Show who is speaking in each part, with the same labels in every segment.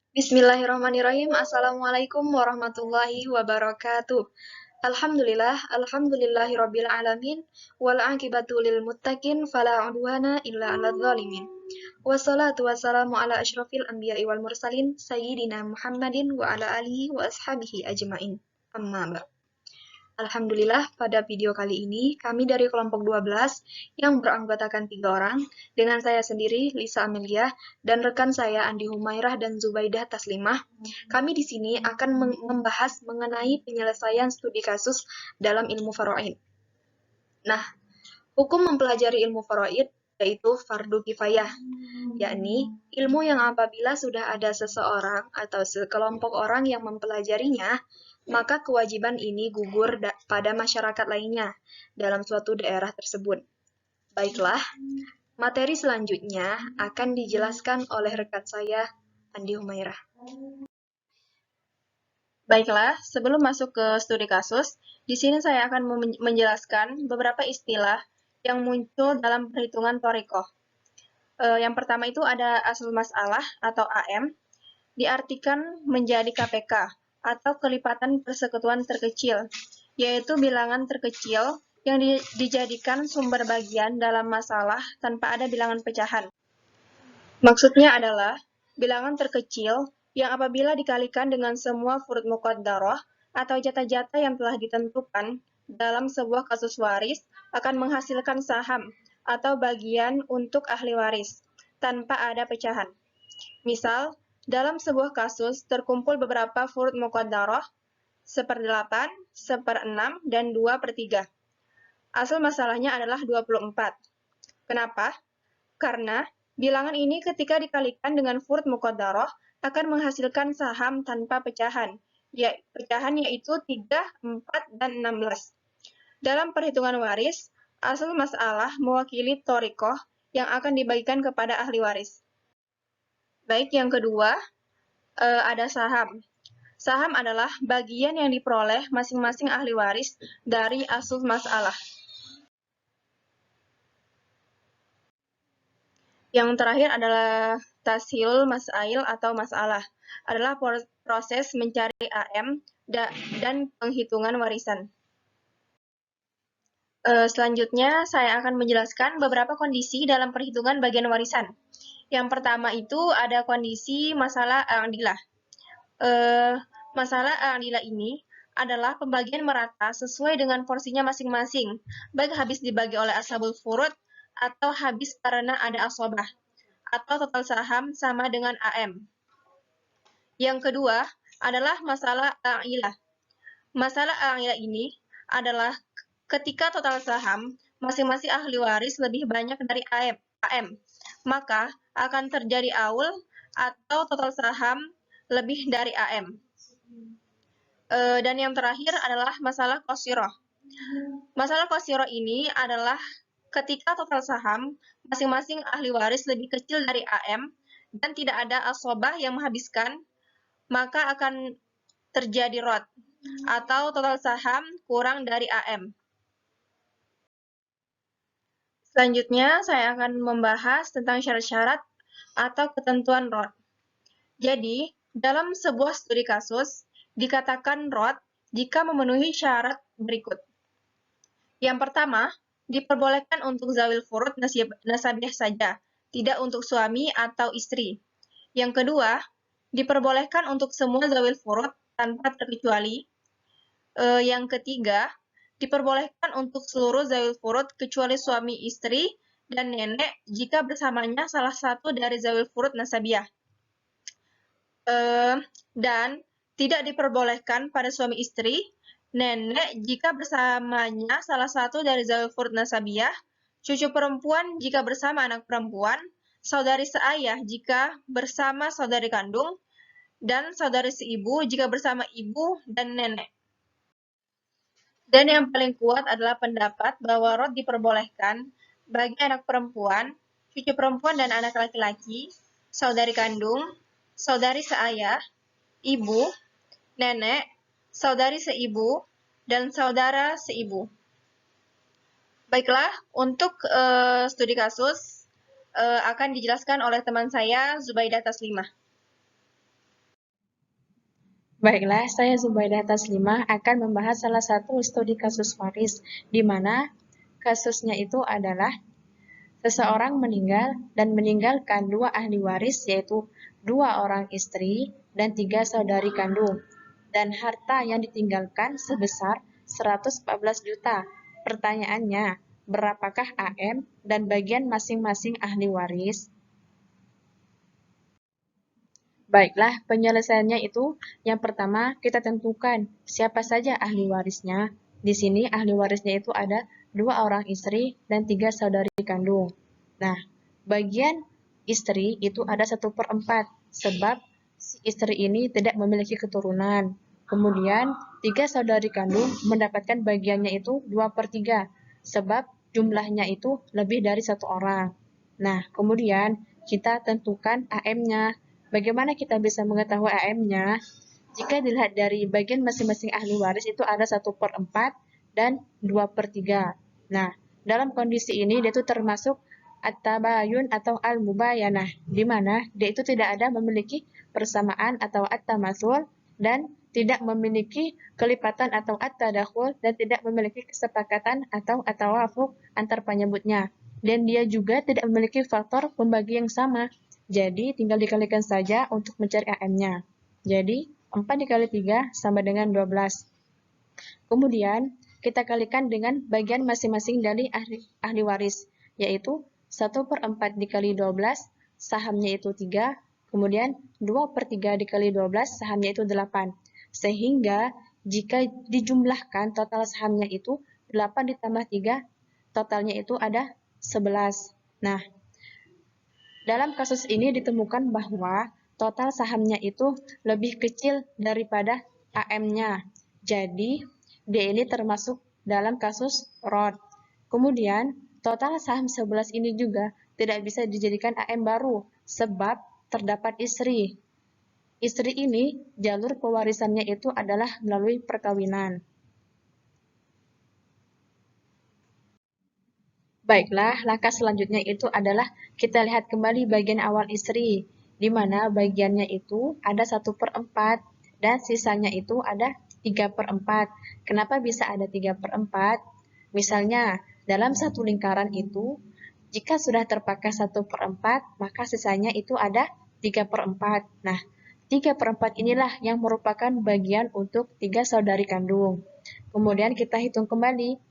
Speaker 1: Bismillahirrahmanirrahim. Assalamualaikum warahmatullahi wabarakatuh. Alhamdulillahirabbil alamin wal aqibatu lil muttaqin fala udwana illa 'alal zalimin. Wassalatu wassalamu ala asyrafil anbiya'i wal mursalin sayyidina Muhammadin wa ala alihi wa ashabihi ajmain. Amma ba'd. Alhamdulillah, pada video kali ini kami dari kelompok 12 yang beranggotakan 3 orang, dengan saya sendiri, Lisa Amelia, dan rekan saya Andi Humairah dan Zubaidah Taslimah. Kami di sini akan membahas mengenai penyelesaian studi kasus dalam ilmu faraid. Nah, hukum mempelajari ilmu faraid yaitu fardu kifayah, yakni ilmu yang apabila sudah ada seseorang atau sekelompok orang yang mempelajarinya, maka kewajiban ini gugur pada masyarakat lainnya dalam suatu daerah tersebut. Baiklah, materi selanjutnya akan dijelaskan oleh rekan saya, Andi Humairah.
Speaker 2: Baiklah, sebelum masuk ke studi kasus, di sini saya akan menjelaskan beberapa istilah yang muncul dalam perhitungan thoriqoh. Yang pertama itu ada asal masalah atau AM, diartikan menjadi KPK atau kelipatan persekutuan terkecil, yaitu bilangan terkecil yang dijadikan sumber bagian dalam masalah tanpa ada bilangan pecahan. Maksudnya adalah bilangan terkecil yang apabila dikalikan dengan semua furud muqaddarah atau jatah-jatah yang telah ditentukan dalam sebuah kasus waris akan menghasilkan saham atau bagian untuk ahli waris tanpa ada pecahan. Misal, dalam sebuah kasus terkumpul beberapa furud muqaddarah 1/8, 1/6, dan 2/3. Asal masalahnya adalah 24. Kenapa? Karena bilangan ini ketika dikalikan dengan furud muqaddarah akan menghasilkan saham tanpa pecahan, pecahan yaitu 3, 4, dan 16. Dalam perhitungan waris, asal masalah mewakili thoriqoh yang akan dibagikan kepada ahli waris. Baik, yang kedua, ada saham. Saham adalah bagian yang diperoleh masing-masing ahli waris dari asal masalah. Yang terakhir adalah tashilul masail atau masalah, adalah proses mencari AM dan penghitungan warisan. Selanjutnya, saya akan menjelaskan beberapa kondisi dalam perhitungan bagian warisan. Yang pertama itu ada kondisi masalah al-adilah. Masalah al-adilah ini adalah pembagian merata sesuai dengan porsinya masing-masing, baik habis dibagi oleh ashabul furud atau habis karena ada asobah, atau total saham sama dengan AM. Yang kedua adalah masalah al-ilah. Masalah al-ilah ini adalah ketika total saham masing-masing ahli waris lebih banyak dari AM, maka akan terjadi aul atau total saham lebih dari AM. Dan yang terakhir adalah masalah qasirah. Masalah qasirah ini adalah ketika total saham masing-masing ahli waris lebih kecil dari AM dan tidak ada asobah yang menghabiskan, maka akan terjadi rot atau total saham kurang dari AM. Selanjutnya, saya akan membahas tentang syarat-syarat atau ketentuan rot. Jadi, dalam sebuah studi kasus, dikatakan rot jika memenuhi syarat berikut. Yang pertama, diperbolehkan untuk zawil furud nasabiah saja, tidak untuk suami atau istri. Yang kedua, diperbolehkan untuk semua zawil furud tanpa terkecuali. Yang ketiga, diperbolehkan untuk seluruh zawil furud kecuali suami istri dan nenek jika bersamanya salah satu dari zawil furud nasabiah. Dan tidak diperbolehkan pada suami istri, nenek jika bersamanya salah satu dari zawil furud nasabiah, cucu perempuan jika bersama anak perempuan, saudari seayah jika bersama saudari kandung, dan saudari seibu jika bersama ibu dan nenek. Dan yang paling kuat adalah pendapat bahwa rot diperbolehkan bagi anak perempuan, cucu perempuan dan anak laki-laki, saudari kandung, saudari seayah, ibu, nenek, saudari seibu, dan saudara seibu. Baiklah, untuk studi kasus akan dijelaskan oleh teman saya, Zubaidah Taslimah. Baiklah, saya Zubaidah Taslimah akan membahas salah satu studi kasus waris, di mana kasusnya itu adalah seseorang meninggal dan meninggalkan dua ahli waris, yaitu dua orang istri dan tiga saudari kandung. Dan harta yang ditinggalkan sebesar 114 juta. Pertanyaannya, berapakah AM dan bagian masing-masing ahli waris? Baiklah, penyelesaiannya itu yang pertama kita tentukan siapa saja ahli warisnya. Di sini ahli warisnya itu ada dua orang istri dan tiga saudari kandung. Nah, bagian istri itu ada 1/4 sebab si istri ini tidak memiliki keturunan. Kemudian tiga saudari kandung mendapatkan bagiannya itu 2/3 sebab jumlahnya itu lebih dari satu orang. Nah, kemudian kita tentukan AM-nya. Bagaimana kita bisa mengetahui AM-nya? Jika dilihat dari bagian masing-masing ahli waris itu ada 1/4 dan 2/3. Nah, dalam kondisi ini dia itu termasuk at-tabayun atau al-mubayanah, di mana dia itu tidak ada memiliki persamaan atau at-tamasul dan tidak memiliki kelipatan atau at-tadakhul dan tidak memiliki kesepakatan atau at-tawafuq antar penyebutnya. Dan dia juga tidak memiliki faktor pembagi yang sama. Jadi, tinggal dikalikan saja untuk mencari AM-nya. Jadi, 4 dikali 3 sama dengan 12. Kemudian, kita kalikan dengan bagian masing-masing dari ahli waris, yaitu 1/4 dikali 12, sahamnya itu 3, kemudian 2/3 dikali 12, sahamnya itu 8. Sehingga, jika dijumlahkan total sahamnya itu 8 ditambah 3, totalnya itu ada 11. Nah, dalam kasus ini ditemukan bahwa total sahamnya itu lebih kecil daripada AM-nya. Jadi, dia ini termasuk dalam kasus rod. Kemudian, total saham 11 ini juga tidak bisa dijadikan AM baru sebab terdapat istri. Istri ini jalur pewarisannya itu adalah melalui perkawinan. Baiklah, langkah selanjutnya itu adalah kita lihat kembali bagian awal istri, di mana bagiannya itu ada 1/4 dan sisanya itu ada 3/4. Kenapa bisa ada 3/4? Misalnya, dalam satu lingkaran itu, jika sudah terpakai 1/4, maka sisanya itu ada 3/4. Nah, 3/4 inilah yang merupakan bagian untuk tiga saudari kandung. Kemudian kita hitung kembali.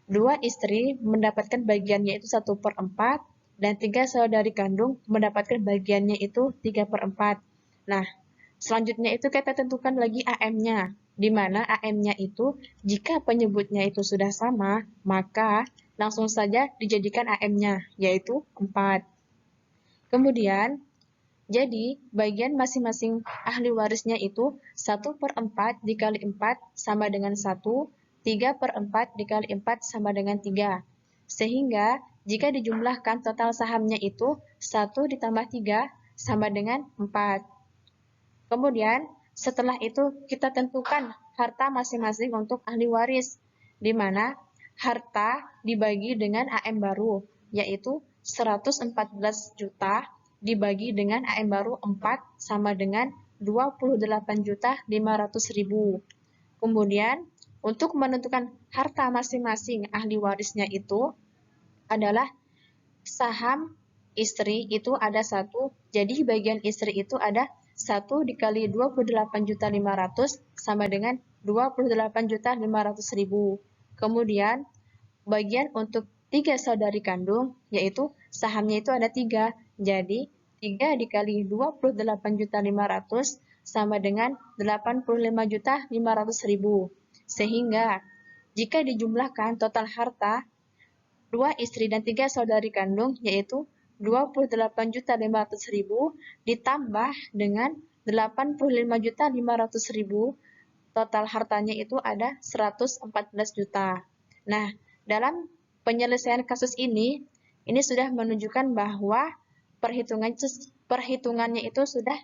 Speaker 2: Dua istri mendapatkan bagiannya itu 1/4 dan tiga saudari kandung mendapatkan bagiannya itu 3/4. Nah, selanjutnya itu kita tentukan lagi AM-nya, di mana AM-nya itu jika penyebutnya itu sudah sama, maka langsung saja dijadikan AM-nya, yaitu 4. Kemudian, jadi bagian masing-masing ahli warisnya itu 1/4 dikali 4 sama dengan 1, 3/4 dikali 4 sama dengan 3. Sehingga jika dijumlahkan total sahamnya itu 1 ditambah 3 sama dengan 4. Kemudian setelah itu kita tentukan harta masing-masing untuk ahli waris, di mana harta dibagi dengan AM baru, yaitu 114 juta dibagi dengan AM baru 4 sama dengan 28.500.000. Kemudian, untuk menentukan harta masing-masing ahli warisnya itu adalah saham istri itu ada 1, jadi bagian istri itu ada 1 dikali 28.500 sama dengan 28.500.000. Kemudian, bagian untuk tiga saudari kandung, yaitu sahamnya itu ada 3, jadi 3 dikali 28.500 sama dengan 85.500.000. Sehingga, jika dijumlahkan total harta dua istri dan tiga saudari kandung, yaitu 28.500.000 ditambah dengan 85.500.000, total hartanya itu ada 114 juta. Nah, dalam penyelesaian kasus ini sudah menunjukkan bahwa perhitungannya itu sudah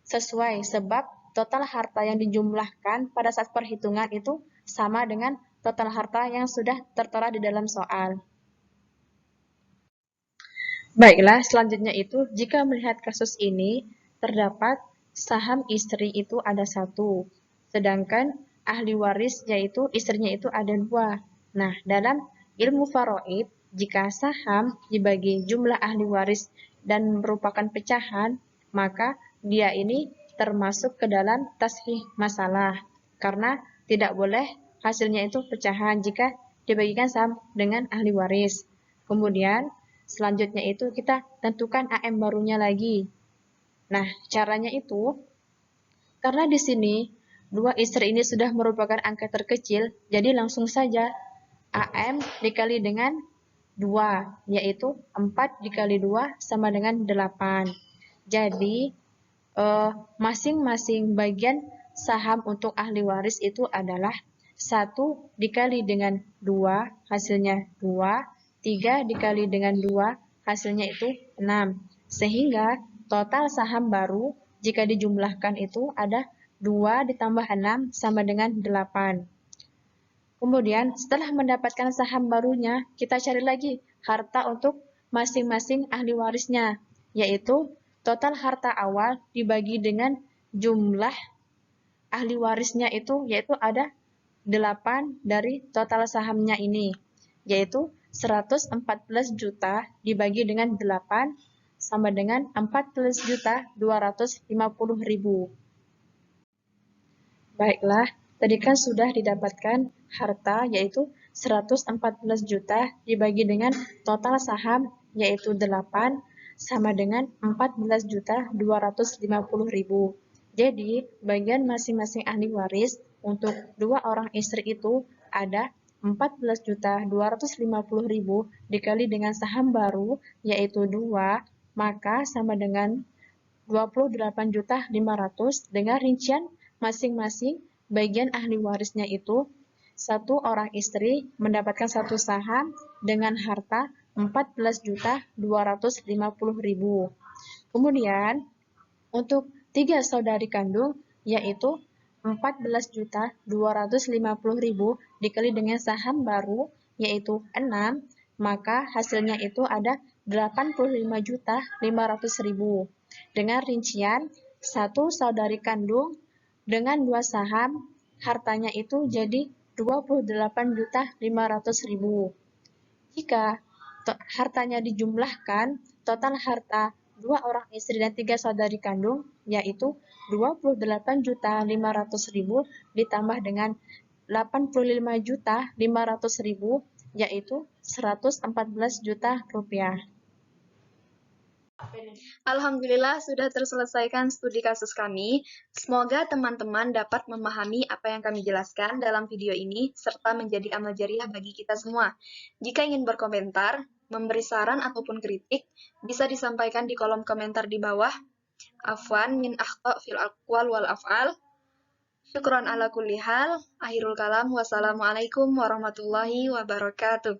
Speaker 2: sesuai sebab total harta yang dijumlahkan pada saat perhitungan itu sama dengan total harta yang sudah tertera di dalam soal. Baiklah, selanjutnya itu jika melihat kasus ini terdapat saham istri itu ada 1, sedangkan ahli waris yaitu istrinya itu ada 2. Nah, dalam ilmu faraid, jika saham dibagi jumlah ahli waris dan merupakan pecahan, maka dia ini termasuk ke dalam tashih masalah, karena tidak boleh hasilnya itu pecahan jika dibagikan saham dengan ahli waris. Kemudian selanjutnya itu kita tentukan AM barunya lagi. Nah, caranya itu karena di sini dua istri ini sudah merupakan angka terkecil, jadi langsung saja AM dikali dengan 2, yaitu 4 dikali 2 sama dengan 8. Jadi, masing-masing bagian saham untuk ahli waris itu adalah 1 dikali dengan 2, hasilnya 2, 3 dikali dengan 2, hasilnya itu 6. Sehingga total saham baru jika dijumlahkan itu ada 2 ditambah 6 sama dengan 8. Kemudian setelah mendapatkan saham barunya, kita cari lagi harta untuk masing-masing ahli warisnya, yaitu total harta awal dibagi dengan jumlah ahli warisnya itu, yaitu ada 8 dari total sahamnya ini, yaitu 114 juta dibagi dengan 8 sama dengan 14.250.000. Baiklah, tadi kan sudah didapatkan harta yaitu 114 juta dibagi dengan total saham yaitu 8 sama dengan 14.250.000. Jadi, bagian masing-masing ahli waris untuk 2 orang istri itu ada 14.250.000 dikali dengan saham baru yaitu 2, maka sama dengan 28.500 dengan rincian masing-masing bagian ahli warisnya itu 1 orang istri mendapatkan 1 saham dengan harta 14.250.000. Kemudian untuk 3 saudari kandung yaitu 14.250.000 dikali dengan saham baru yaitu 6, maka hasilnya itu ada 85.500.000. Dengan rincian 1 saudari kandung dengan 2 saham, hartanya itu jadi 28.500.000. Jika hartanya dijumlahkan, total harta 2 orang istri dan 3 saudari kandung yaitu 28.500.000 ditambah dengan 85.500.000 yaitu 114 juta rupiah.
Speaker 1: Alhamdulillah sudah terselesaikan studi kasus kami. Semoga teman-teman dapat memahami apa yang kami jelaskan dalam video ini, serta menjadi amal jariah bagi kita semua. Jika ingin berkomentar, memberi saran ataupun kritik, bisa disampaikan di kolom komentar di bawah. Afwan min akhta fil aqwal wal af'al. Syukron ala kulli hal. Akhirul kalam. Wassalamualaikum warahmatullahi wabarakatuh.